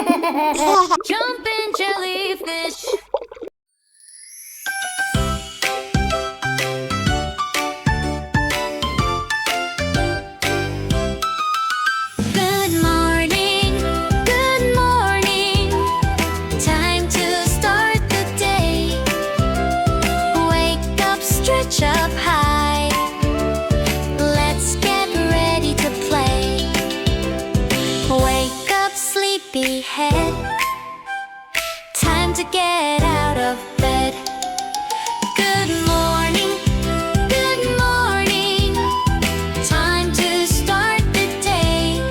Jumping jellyfish. Good morning, good morning. Time to start the day. Wake up, stretch up high. Let's get ready to play. Wake up, sleepyhead. Time to get out of bed. Good morning, good morning. Time to start the day.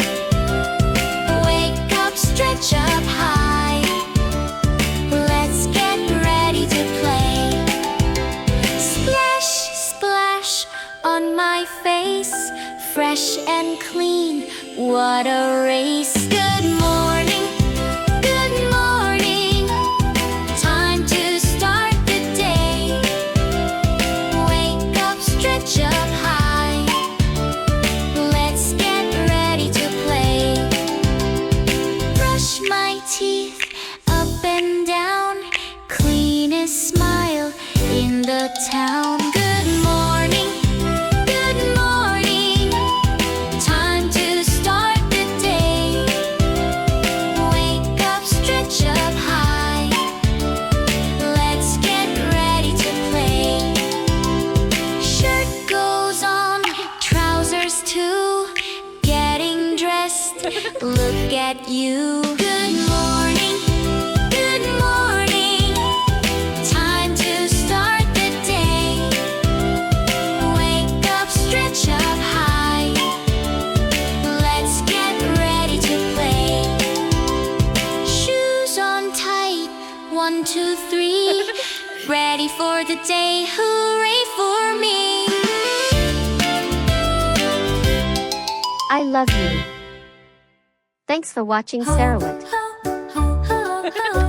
Wake up, stretch up high. Let's get ready to play. Splash, splash on my face. Fresh and clean, what a race. Good morning, good morning. Time to start the day. Wake up, stretch up high. Let's get ready to play. Brush my teeth up and down. Cleanest smile in the town. Good morning, good morning. Time to start the day. Wake up, stretch up high. Let's get ready to play. Shirt goes on, trousers too. Getting dressed, look at you. Good morning, good morning. Time to start the day. Wake up, stretch up high. Let's get ready to play. Shoes on tight, 1, 2, 3. Ready for the day, hooray for me. I love you. Thanks for watching, Sarawat. Ho, ho, ho, ho.